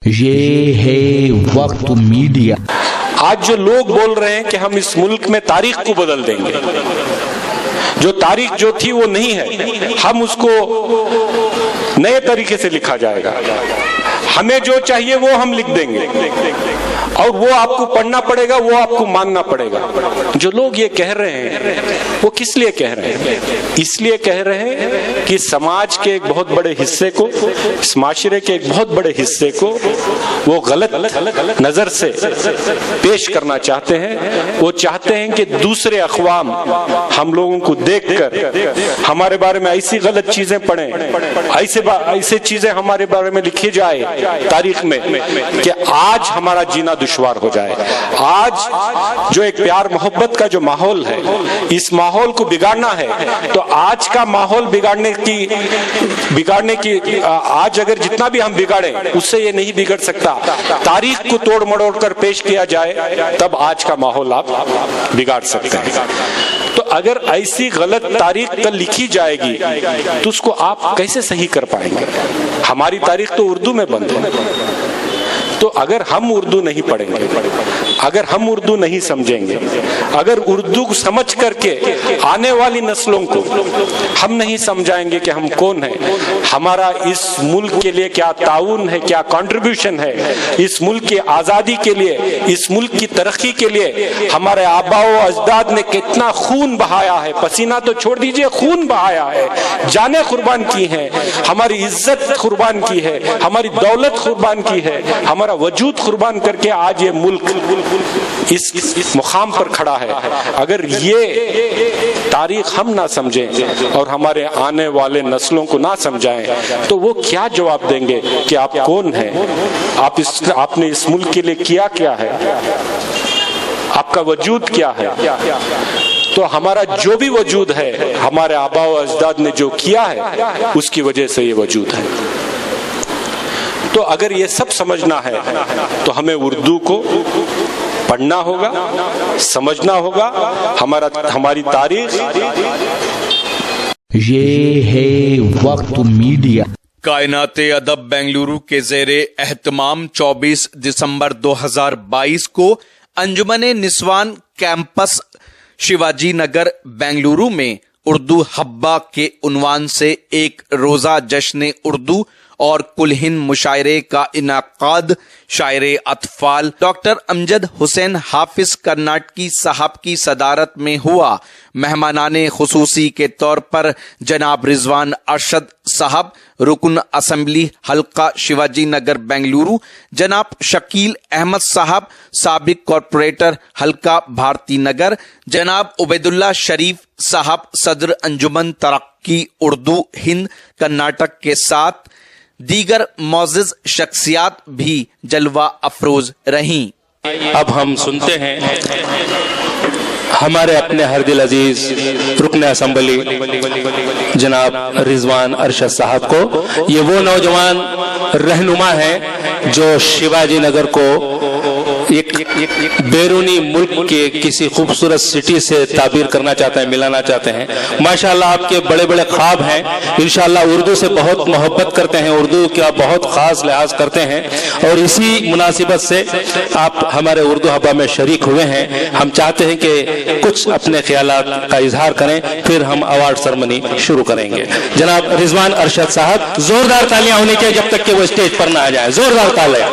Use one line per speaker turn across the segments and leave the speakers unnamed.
ये है वक्त मीडिया।
आज जो लोग बोल रहे हैं कि हम इस मुल्क में तारीख को बदल देंगे, जो तारीख जो थी वो नहीं है, हम उसको नए तरीके से लिखा जाएगा, हमें जो चाहिए वो हम लिख देंगे और वो आपको पढ़ना पड़ेगा, वो आपको मानना पड़ेगा। जो लोग ये कह रहे हैं वो किस लिए कह रहे हैं? इसलिए कह रहे हैं कि समाज के एक बहुत बड़े हिस्से को, इस माशरे के एक बहुत बड़े हिस्से को वो गलत नजर से पेश करना चाहते हैं। वो चाहते हैं कि दूसरे अक़वाम हम लोगों को देखकर हमारे बारे में ऐसी गलत चीजें पढ़ें, ऐसे चीजें हमारे बारे में लिखी जाए तारीख में कि आज हमारा जीना दुश्वार हो जाए। आज जो एक प्यार मोहब्बत का जो माहौल है, इस माहौल को बिगाड़ना है तो आज का माहौल बिगाड़ने की आज अगर जितना भी हम बिगाड़ें उससे ये नहीं बिगड़ सकता। तारीख को तोड़ मड़ोड़ कर पेश किया जाए तब आज का माहौल आप बिगाड़ सकते हैं। तो अगर ऐसी गलत तारीख कल लिखी जाएगी तो उसको आप कैसे सही कर पाएंगे? हमारी तारीख तो उर्दू में बंद है। तो अगर हम उर्दू नहीं पढ़ेंगे, अगर हम उर्दू नहीं समझेंगे, अगर उर्दू को समझ करके आने वाली नस्लों को हम नहीं समझाएंगे कि हम कौन हैं, हमारा इस मुल्क के लिए क्या ताउन है, क्या कंट्रीब्यूशन है, इस मुल्क की आज़ादी के लिए, इस मुल्क की तरक्की के लिए हमारे आबाओ अजदाद ने कितना खून बहाया है, पसीना तो छोड़ दीजिए, खून बहाया है, जानें कुर्बान की हैं, हमारी इज्जत कुर्बान की है, हमारी दौलत कुर्बान की है, हमारा वजूद कुर्बान करके आज ये मुल्क इस मुकाम पर खड़ा है। अगर ये तारीख हम ना समझें और हमारे आने वाले नस्लों को ना समझाएं तो वो क्या जवाब देंगे कि आप कौन हैं, आपने इस मुल्क के लिए किया क्या है, आपका वजूद क्या है? तो हमारा जो भी वजूद है, हमारे आबाओ अजदाद ने जो किया है उसकी वजह से ये वजूद है। तो अगर ये सब समझना है तो हमें उर्दू को पढ़ना होगा, समझना होगा, हमारी तारीख।
ये है वक्त मीडिया।
कायनाते अदब बेंगलुरु के ज़ेरे एहतमाम 24 दिसंबर 2022 को अंजुमने निस्वान कैंपस शिवाजी नगर बेंगलुरु में उर्दू हब्बा के उन्वान से एक रोजा जश्न उर्दू और कुलहिन मुशायरे का इनाकाद शायरे अतफाल डॉक्टर अमजद हुसैन हाफिज कर्नाटकी साहब की सदारत में हुआ। मेहमानाने खुसूसी के तौर पर जनाब रिजवान अरशद साहब रुकन असम्बली हल्का शिवाजी नगर बेंगलुरु, जनाब शकील अहमद साहब साबिक कॉरपोरेटर हल्का भारती नगर, जनाब उबैदुल्ला शरीफ साहब सदर अंजुमन तरक्की उर्दू हिंद कर्नाटक के साथ दीगर मौजिज शख्सियात भी जलवा अफरोज रहीं।
अब हम सुनते हैं हमारे अपने हर दिल अजीज रुकन असम्बली जनाब रिजवान अरशद साहब को। ये वो नौजवान रहनुमा हैं जो शिवाजी नगर को एक बैरूनी मुल्क के किसी खूबसूरत सिटी से ताबीर करना चाहते हैं, मिलाना चाहते हैं। माशाल्लाह आपके बड़े बड़े ख्वाब हैं। इंशाल्लाह उर्दू से बहुत मोहब्बत करते हैं, उर्दू का बहुत खास लिहाज करते हैं और इसी मुनासिबत से आप हमारे उर्दू हब्बा में शरीक हुए हैं। हम चाहते हैं कि कुछ अपने ख्यालात का इजहार करें, फिर हम अवार्ड सेरेमनी शुरू करेंगे। जनाब रिजवान अरशद साहब, जोरदार तालियां होनी चाहिए जब तक कि वो स्टेज पर ना आ जाए। जोरदार तालियां।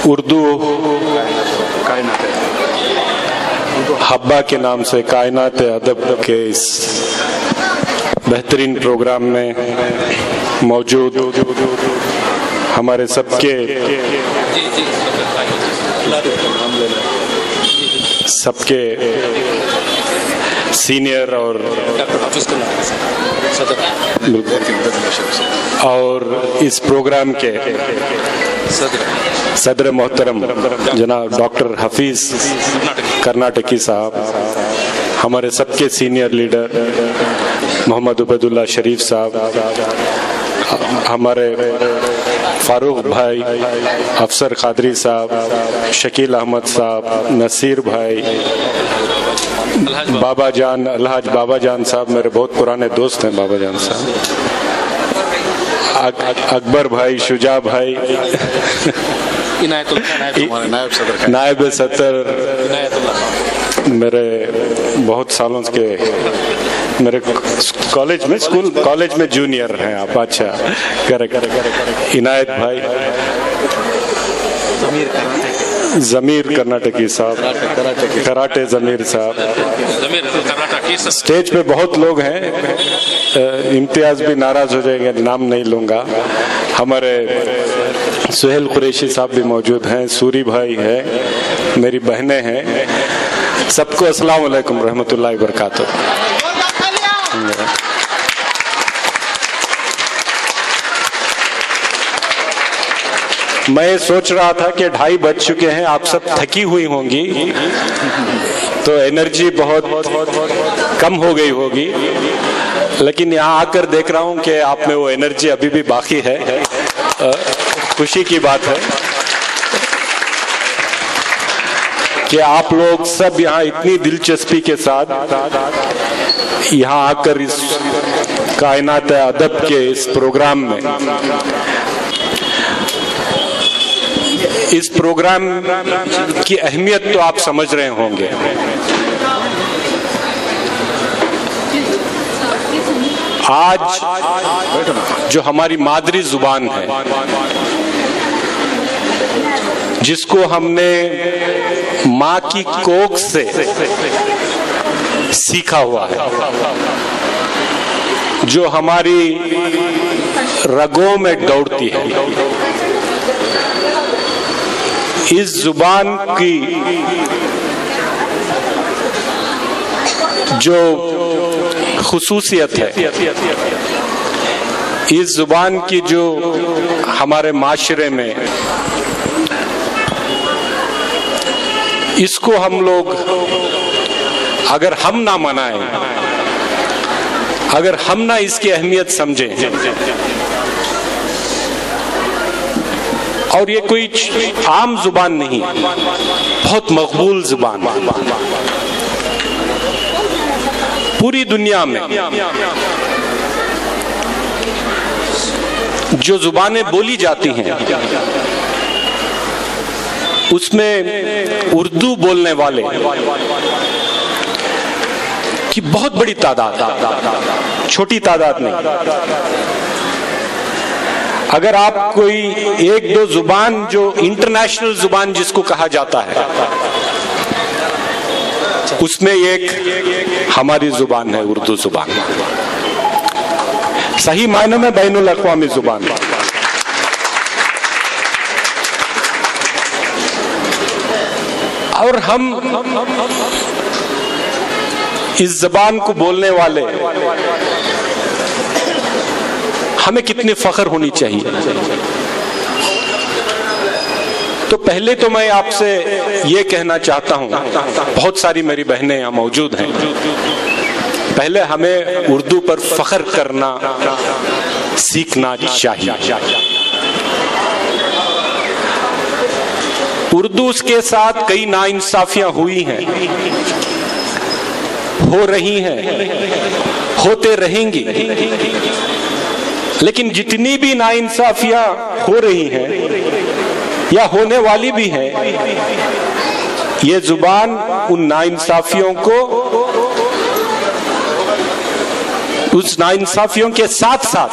उर्दू हब्बा के नाम से कायनात अदब के इस बेहतरीन प्रोग्राम में मौजूद हमारे सबके सीनियर और इस प्रोग्राम के सदर मोहतरम जनाब डॉक्टर हफीज कर्नाटकी साहब, हमारे सबके सीनियर लीडर मोहम्मद उबैदुल्ला शरीफ साहब, हमारे फारूक भाई, अफसर कादरी साहब, शकील अहमद साहब, नसीर भाई, बाबा जान, अलहाज बाबा जान साहब, मेरे बहुत पुराने दोस्त हैं बाबा जान साहब, अकबर भाई, शुजा भाई, नायब सदर, मेरे बहुत सालों के मेरे कॉलेज में जूनियर हैं आप। अच्छा, करेक्ट। इनायत भाई, जमीर कर्नाटकी साहब, कराटे जमीर साहब, स्टेज पे बहुत लोग हैं, इम्तियाज भी नाराज हो जाएंगे, नाम नहीं लूंगा। हमारे सुहेल कुरैशी साहब भी मौजूद हैं, सूरी भाई है, मेरी बहनें हैं, सबको अस्सलाम वालेकुम रहमतुल्लाहि व बरकातुहू। मैं सोच रहा था कि 2:30 बज चुके हैं, आप सब थकी हुई होंगी, तो एनर्जी बहुत कम हो गई होगी, लेकिन यहाँ आकर देख रहा हूँ कि आप में वो एनर्जी अभी भी बाकी है। खुशी की बात है कि आप लोग सब यहाँ इतनी दिलचस्पी के साथ यहाँ आकर इस कायनात अदब के इस प्रोग्राम में, इस प्रोग्राम की अहमियत तो आप समझ रहे होंगे। आज जो हमारी मादरी जुबान है, जिसको हमने माँ की कोख से सीखा हुआ है, जो हमारी रगों में दौड़ती है, इस जुबान की जो खुसूसियत है, इस जुबान की जो हमारे माशरे में, इसको हम लोग अगर हम ना मनाएं, अगर हम ना इसकी अहमियत समझें, और ये कोई आम जुबान नहीं, बहुत मकबूल जुबान, पूरी दुनिया में जो जुबानें बोली जाती हैं उसमें उर्दू बोलने वाले की बहुत बड़ी तादाद, छोटी तादाद नहीं। अगर आप कोई एक दो जुबान जो इंटरनेशनल जुबान जिसको कहा जाता है, उसमें एक हमारी जुबान है, उर्दू जुबान, सही मायने में बैनुल अक़वामी जुबान। और हम इस जबान को बोलने वाले, हमें कितनी फख्र होनी चाहिए। तो पहले तो मैं आपसे ये कहना चाहता हूं, बहुत सारी मेरी बहनें यहाँ मौजूद हैं, पहले हमें उर्दू पर फख्र करना सीखना चाहिए। उर्दू के साथ कई नाइंसाफियां हुई हैं, हो रही हैं, होते रहेंगी, लेकिन जितनी भी नाइंसाफियां हो रही हैं या होने वाली भी हैं, ये जुबान उन नाइंसाफियों को, उस नाइंसाफियों के साथ साथ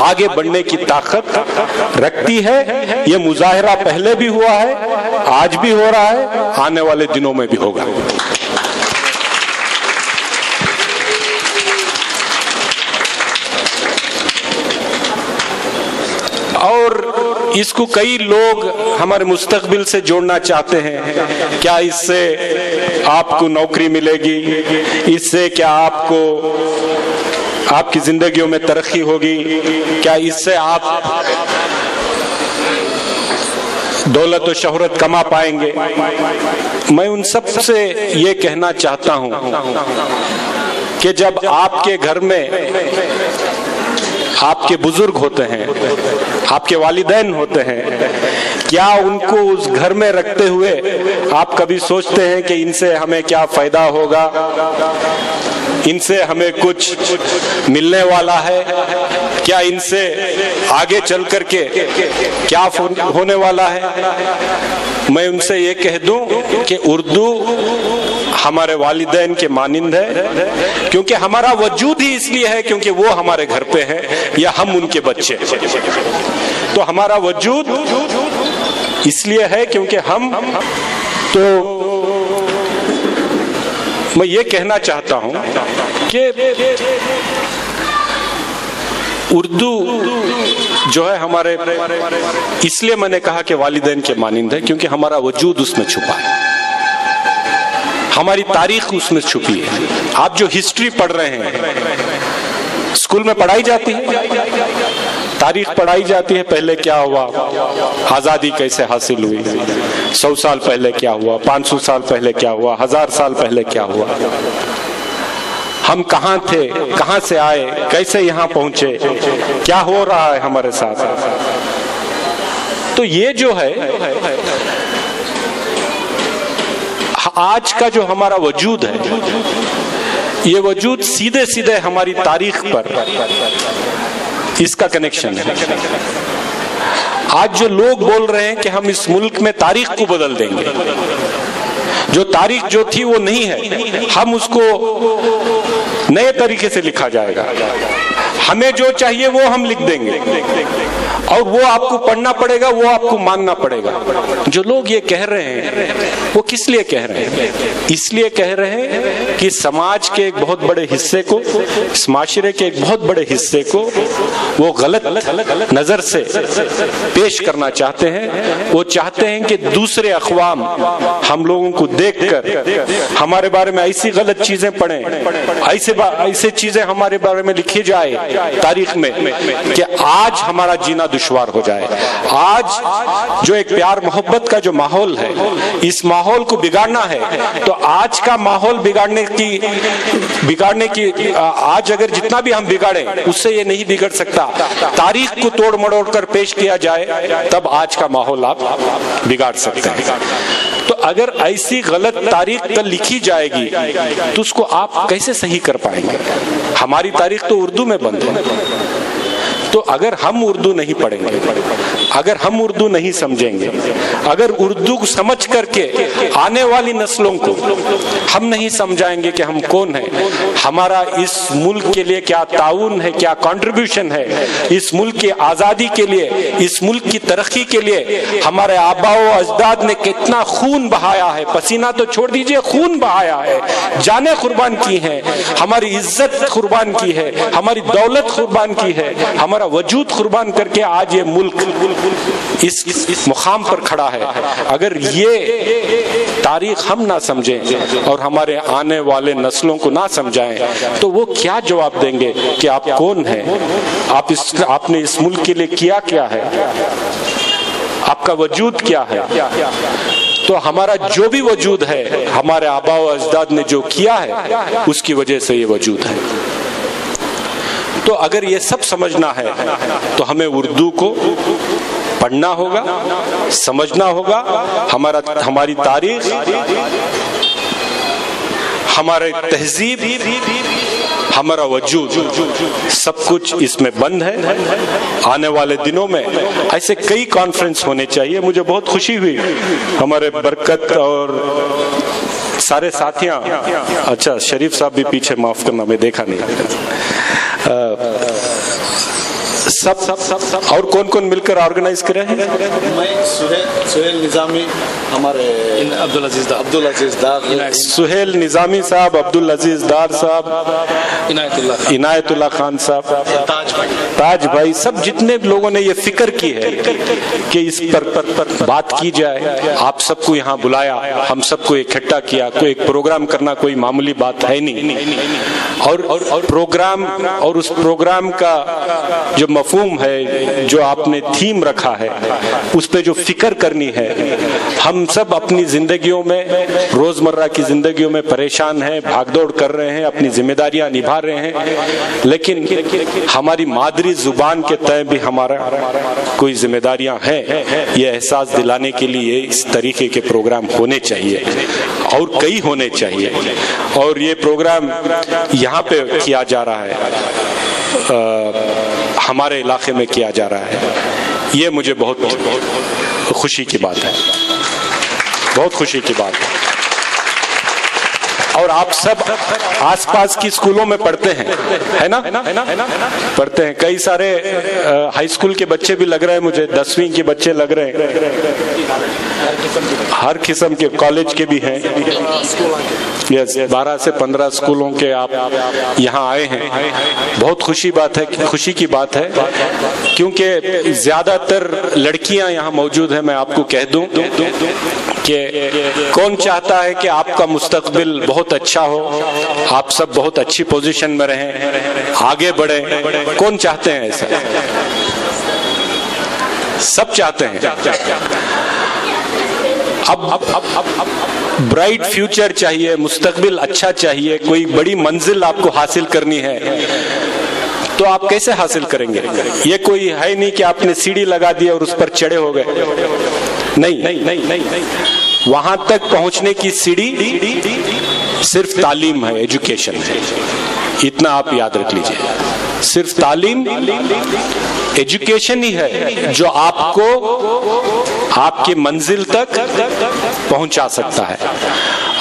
आगे बढ़ने की ताकत रखती है। ये मुजाहिरा पहले भी हुआ है, आज भी हो रहा है, आने वाले दिनों में भी होगा। और इसको कई लोग हमारे मुस्तकबिल से जोड़ना चाहते हैं। क्या इससे आपको नौकरी मिलेगी, इससे क्या आपको आपकी जिंदगियों में तरक्की होगी, क्या इससे आप दौलत और शोहरत कमा पाएंगे। मैं उन सब से ये कहना चाहता हूं कि जब आपके घर में आपके बुजुर्ग होते हैं, आपके वालिदैन होते हैं, क्या उनको उस घर में रखते हुए आप कभी सोचते हैं कि इनसे हमें क्या फायदा होगा, इनसे हमें कुछ मिलने वाला है, क्या इनसे आगे चल करके क्या होने वाला है? मैं उनसे ये कह दूं कि उर्दू हमारे वालिदैन के मानिंद है, क्योंकि हमारा वजूद ही इसलिए है क्योंकि वो हमारे घर पे हैं या हम उनके बच्चे। तो हमारा वजूद इसलिए है क्योंकि हम, तो मैं ये कहना चाहता हूं कि उर्दू जो है हमारे, इसलिए मैंने कहा कि वालिदैन के मानिंद है क्योंकि हमारा वजूद उसमें छुपा है, हमारी तारीख उसमें छुपी है। आप जो हिस्ट्री पढ़ रहे हैं, स्कूल में पढ़ाई जाती है, तारीख पढ़ाई जाती है, पहले क्या हुआ, आजादी कैसे हासिल हुई, 100 साल पहले क्या हुआ, 500 साल पहले क्या हुआ, 1000 साल पहले क्या हुआ, हम कहां थे, कहां से आए, कैसे यहां पहुंचे, क्या हो रहा है हमारे साथ। तो ये जो है आज का जो हमारा वजूद है, ये वजूद सीधे सीधे हमारी तारीख पर इसका कनेक्शन है। आज जो लोग बोल रहे हैं कि हम इस मुल्क में तारीख को बदल देंगे, जो तारीख जो थी वो नहीं है, हम उसको नए तरीके से लिखा जाएगा, हमें जो चाहिए वो हम लिख देंगे और वो आपको पढ़ना पड़ेगा, वो आपको मानना पड़ेगा। जो लोग ये कह रहे हैं वो किस लिए कह रहे हैं? इसलिए कह रहे हैं कि समाज के एक बहुत बड़े हिस्से को, इस माशरे के एक बहुत बड़े हिस्से को वो गलत नजर से पेश करना चाहते हैं। वो चाहते हैं कि दूसरे अक़वाम हम लोगों को देखकर हमारे बारे में ऐसी गलत चीजें पढ़ें, ऐसे चीजें हमारे बारे में लिखी जाए तारीख में कि आज हमारा जीना दुश्वार हो जाए। आज जो एक प्यार मोहब्बत का जो माहौल है, इस माहौल को बिगाड़ना है, तो आज का माहौल बिगाड़ने की आज अगर जितना भी हम बिगाड़ें उससे ये नहीं बिगड़ सकता। तारीख को तोड़ मड़ोड़ कर पेश किया जाए तब आज का माहौल आप बिगाड़ सकते हैं। तो अगर ऐसी गलत तारीख कल लिखी जाएगी तो उसको आप कैसे सही कर पाएंगे? हमारी तारीख तो उर्दू में बंद है। तो अगर हम उर्दू नहीं पढ़ेंगे, अगर हम उर्दू नहीं समझेंगे, अगर उर्दू को समझ करके आने वाली नस्लों को हम नहीं समझाएंगे कि हम कौन हैं, हमारा इस मुल्क के लिए क्या ताउन है, क्या कंट्रीब्यूशन है, इस मुल्क की आजादी के लिए, इस मुल्क की तरक्की के लिए हमारे आबाओ अजदाद ने कितना खून बहाया है, पसीना तो छोड़ दीजिए, खून बहाया है, जाने कुर्बान की है, हमारी इज्जत कुर्बान की है, हमारी दौलत कुर्बान की है, हमारा वजूद कुर्बान करके आज ये मुल्क इस मुकाम पर खड़ा है। अगर ये तारीख हम ना समझें और हमारे आने वाले नस्लों को ना समझाएं तो वो क्या जवाब देंगे कि आप कौन हैं, आपने इस मुल्क के लिए किया क्या है, आपका वजूद क्या है। तो हमारा जो भी वजूद है, हमारे आबा व अजदाद ने जो किया है उसकी वजह से ये वजूद है। तो अगर ये सब समझना है तो हमें उर्दू को पढ़ना होगा, समझना होगा, हमारी तारीख, हमारे तहजीब, हमारा वजूद, सब कुछ इसमें बंद है। आने वाले दिनों में ऐसे कई कॉन्फ्रेंस होने चाहिए। मुझे बहुत खुशी हुई, हमारे बरकत और सारे साथियां, अच्छा शरीफ साहब भी पीछे, माफ करना मैं देखा नहीं, सब और कौन कौन मिलकर ऑर्गेनाइज करे हैं?
मैं सुहेल निजामी, हमारे अब्दुल अजीज दार,
सुहेल निजामी साहब, अब्दुल अजीज दार साहब, इनायतुल्लाह खान साहब, ताज भाई, सब जितने लोगों ने ये फिक्र की है कि इस पर बात की जाए, आप सबको यहाँ बुलाया, हम सबको इकट्ठा किया। कोई एक प्रोग्राम करना कोई मामूली बात है नहीं, और प्रोग्राम और उस प्रोग्राम का जो मफहूम मफहूम है, जो आपने थीम रखा है, उस पे जो फिक्र करनी है, हम सब अपनी जिंदगियों में, रोजमर्रा की जिंदगियों में परेशान हैं, भागदौड़ कर रहे हैं, अपनी जिम्मेदारियां निभा रहे हैं, लेकिन हमारी मादरी जुबान के तय भी हमारा कोई जिम्मेदारियां हैं। ये एहसास दिलाने के लिए इस तरीके के प्रोग्राम होने चाहिए और कई होने चाहिए। और ये प्रोग्राम यहाँ पे किया जा रहा है, हमारे इलाके में किया जा रहा है, ये मुझे बहुत खुशी की बात है, बहुत खुशी की बात है। और आप सब आसपास की स्कूलों में पढ़ते हैं, है ना? पढ़ते हैं। कई सारे हाई स्कूल के बच्चे भी लग रहे हैं मुझे, 10वीं के बच्चे लग रहे हैं, हर किस्म के कॉलेज के भी हैं। यस, 12 से 15 स्कूलों के आप यहाँ आए हैं, बहुत खुशी की बात है, क्योंकि ज्यादातर लड़कियां यहाँ मौजूद हैं। मैं आपको कह दूं कि कौन चाहता है कि आपका मुस्तकबिल बहुत अच्छा हो, आप सब बहुत अच्छी पोजीशन में रहें, आगे बढ़े? कौन चाहते हैं ऐसा? सब चाहते हैं। अब ब्राइट फ्यूचर चाहिए, मुस्तकबिल अच्छा चाहिए, कोई बड़ी मंजिल आपको हासिल करनी है, तो आप कैसे हासिल करेंगे? ये कोई है नहीं कि आपने सीढ़ी लगा दी और उस पर चढ़े हो गए, नहीं। वहां तक पहुंचने की सीढ़ी सिर्फ तालीम है, एजुकेशन है, इतना आप याद रख लीजिए। सिर्फ तालीम, एजुकेशन ही है जो आपको आपकी मंजिल तक पहुंचा सकता है।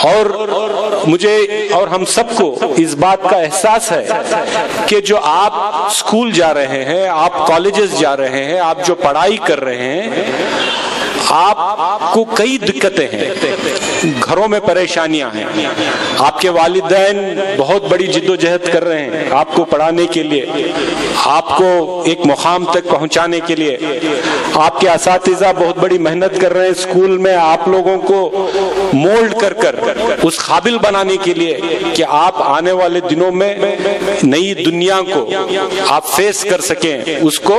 और मुझे और हम सबको इस बात का एहसास है कि जो आप स्कूल जा रहे हैं, आप कॉलेजेस जा रहे हैं, आप जो पढ़ाई कर रहे हैं, आपको कई दिक्कतें हैं, घरों में परेशानियां हैं, आपके वालिदैन बहुत बड़ी जिद्दोजहद कर रहे हैं आपको पढ़ाने के लिए, आपको एक मुकाम तक पहुंचाने के लिए, आपके असातिज़ा बहुत बड़ी मेहनत कर रहे हैं स्कूल में आप लोगों को मोल्ड कर उस काबिल बनाने के लिए कि आप आने वाले दिनों में नई दुनिया को आप फेस कर सकें, उसको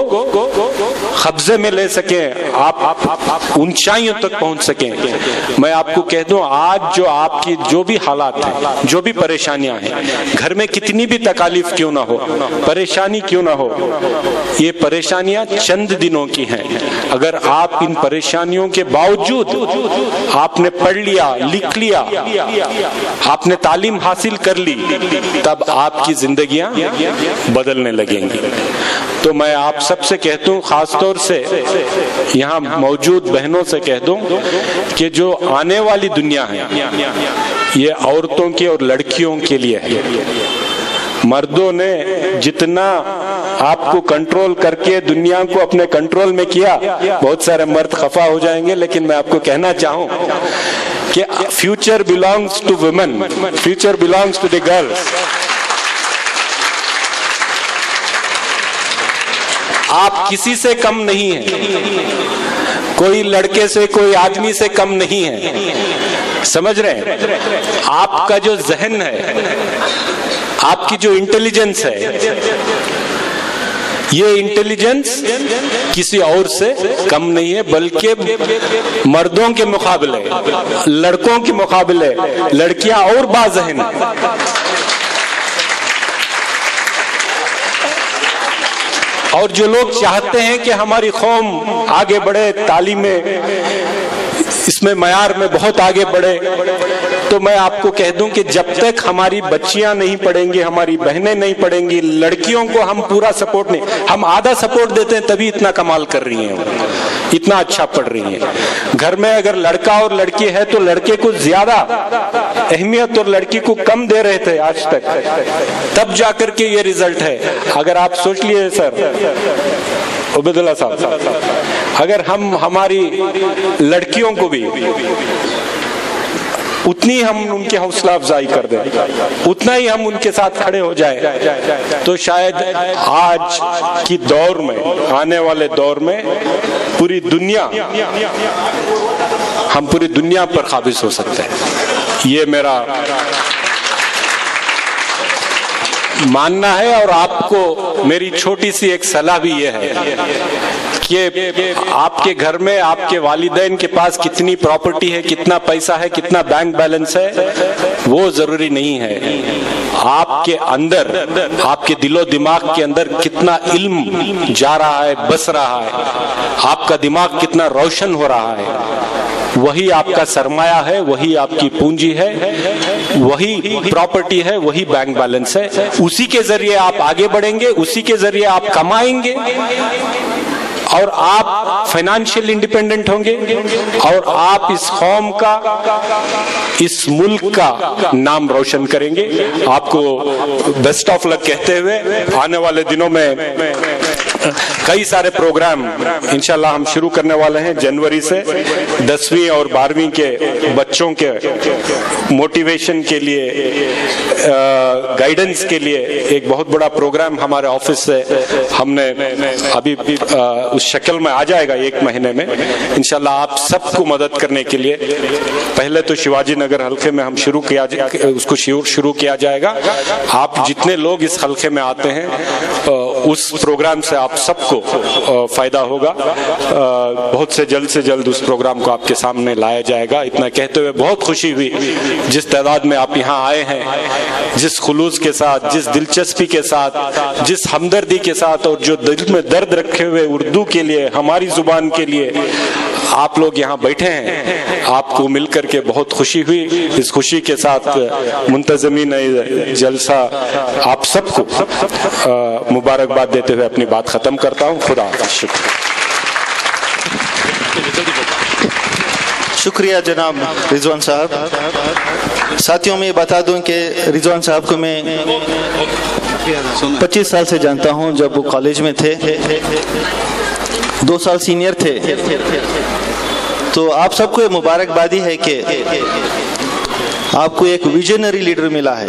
कब्जे में ले सकें, आप ऊंचाइयों तक पहुंच सकें। मैं आपको कह दूं, आज जो आपकी जो भी हालात हैं, जो भी परेशानियां हैं, घर में कितनी भी तकालीफ क्यों ना हो, परेशानी क्यों ना हो, ये परेशानियां चंद दिनों की हैं। अगर आप इन परेशानियों के बावजूद आपने पढ़ लिया, लिख लिया, आपने तालीम हासिल कर ली, तब आपकी जिंदगियां बदलने लगेंगी। तो मैं आप सबसे कहता हूं, खासतौर से यहाँ मौजूद बहनों से कह दूं कि जो आने वाली दुनिया है, ये औरतों की और लड़कियों के लिए है। मर्दों ने जितना आपको कंट्रोल करके दुनिया को अपने कंट्रोल में किया, बहुत सारे मर्द खफा हो जाएंगे, लेकिन मैं आपको कहना चाहूं कि future belongs to women, future belongs to the girls. आप किसी से कम नहीं हैं, कोई लड़के से, कोई आदमी से कम नहीं है, समझ रहे हैं? आपका जो जहन है, आपकी जो इंटेलिजेंस है, ये इंटेलिजेंस किसी और से कम नहीं है, बल्कि मर्दों के मुकाबले, लड़कों के मुकाबले लड़कियां और बाज़हन हैं। और जो लोग चाहते हैं कि हमारी कौम आगे बढ़े, तालीम में, इसमें मयार में बहुत आगे बढ़े, तो मैं आपको कह दूं कि जब तक हमारी बच्चियां नहीं पढ़ेंगी, हमारी बहनें नहीं पढ़ेंगी, लड़कियों को हम पूरा सपोर्ट नहीं, हम आधा सपोर्ट देते हैं तभी इतना कमाल कर रही हैं, इतना अच्छा पढ़ रही हैं। घर में अगर लड़का और लड़की है तो लड़के को ज्यादा अहमियत और लड़की को कम दे रहे थे आज तक, तब जाकर के ये रिजल्ट है। अगर आप सोच लिए सर उबैदुल्लाह साहब, अगर हम हमारी लड़कियों को भी उतनी हम उनकी हौसला अफजाई कर दें, उतना ही हम उनके साथ खड़े हो जाए, तो शायद आज की दौर में, आने वाले दौर में पूरी दुनिया, हम पूरी दुनिया पर काबिज हो सकते हैं। ये मेरा मानना है। और आपको मेरी छोटी सी एक सलाह भी यह है कि आपके घर में आपके वालिदैन के पास कितनी प्रॉपर्टी है, कितना पैसा है, कितना बैंक बैलेंस है, वो जरूरी नहीं है। आपके अंदर, आपके दिलो दिमाग के अंदर कितना इल्म जा रहा है, बस रहा है, आपका दिमाग कितना रोशन हो रहा है, वही आपका सरमाया है, वही आपकी पूंजी है, वही प्रॉपर्टी है, वही बैंक बैलेंस है। उसी के जरिए आप आगे बढ़ेंगे, उसी के जरिए आप कमाएंगे और आप फाइनेंशियल इंडिपेंडेंट होंगे और आप इस कौम का, इस मुल्क का नाम रोशन करेंगे। आपको बेस्ट ऑफ लक कहते हुए आने वाले दिनों में कई सारे प्रोग्राम इंशाल्लाह हम शुरू करने वाले हैं। जनवरी से 10वीं और 12वीं के बच्चों के मोटिवेशन के लिए, गाइडेंस के लिए एक बहुत बड़ा प्रोग्राम हमारे ऑफिस से हमने अभी उस शक्ल में आ जाएगा 1 महीने में इंशाल्लाह। आप सबको मदद करने के लिए पहले तो शिवाजी नगर हल्के में हम उसको शुरू किया जाएगा। आप जितने लोग इस हल्के में आते हैं उस प्रोग्राम से आप सबको फायदा होगा। बहुत से जल्द उस प्रोग्राम को आपके सामने लाया जाएगा। इतना कहते हुए बहुत खुशी हुई जिस तादाद में आप यहाँ आए हैं, जिस खुलूस के साथ, जिस दिलचस्पी के साथ, जिस हमदर्दी के साथ और जो दिल में दर्द रखे हुए उर्दू के लिए, हमारी जुबान के लिए आप लोग यहाँ बैठे हैं। आपको मिलकर के बहुत खुशी हुई। इस खुशी के साथ मुंतजमीन जलसा आप सबको मुबारकबाद देते हुए अपनी बात खत्म करता हूँ। खुदा हाफिज़।
शुक्रिया जनाब रिजवान साहब। साथियों में बता दूं कि रिजवान साहब को मैं 25 साल से जानता हूं। जब वो कॉलेज में थे 2 साल सीनियर थे। तो आप सबको ये मुबारकबादी है कि आपको एक विजनरी लीडर मिला है।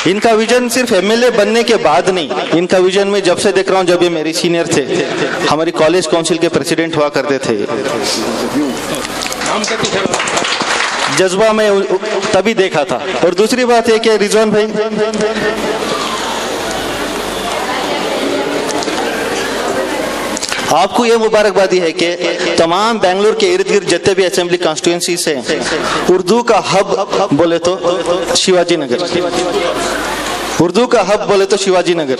इनका विजन सिर्फ एमएलए बनने के बाद नहीं, इनका विजन में जब से देख रहा हूं, जब ये मेरे सीनियर थे, हमारी कॉलेज काउंसिल के प्रेसिडेंट हुआ करते थे, जज्बा में तभी देखा था। और दूसरी बात है कि रिजवान भाई, आपको यह मुबारकबादी है कि तमाम बेंगलुरु के इर्द गिर्द जितने भी असेंबली कॉन्स्टिट्यूएंसीज हैं, उर्दू का हब बोले तो शिवाजी नगर, उर्दू का हब बोले तो शिवाजी नगर।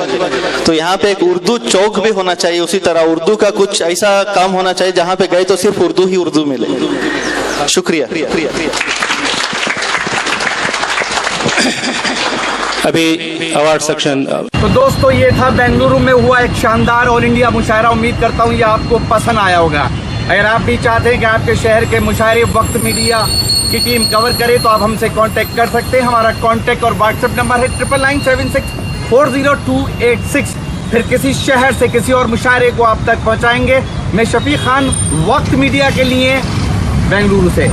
तो यहाँ पे एक उर्दू चौक भी होना चाहिए। उसी तरह उर्दू का कुछ ऐसा काम होना चाहिए जहाँ पे गए तो सिर्फ उर्दू ही उर्दू मिले। शुक्रिया।
अभी अवार्ड सेक्शन।
तो दोस्तों, ये था बेंगलुरु में हुआ एक शानदार ऑल इंडिया मुशायरा। उम्मीद करता हूँ ये आपको पसंद आया होगा। अगर आप भी चाहते हैं कि आपके शहर के मुशायरे वक्त मीडिया की टीम कवर करे तो आप हमसे कांटेक्ट कर सकते हैं। हमारा कांटेक्ट और व्हाट्सएप नंबर है 9996400286। फिर किसी शहर से किसी और मुशायरे को आप तक पहुँचाएंगे। मैं शफीक खान, वक्त मीडिया के लिए बेंगलुरु से।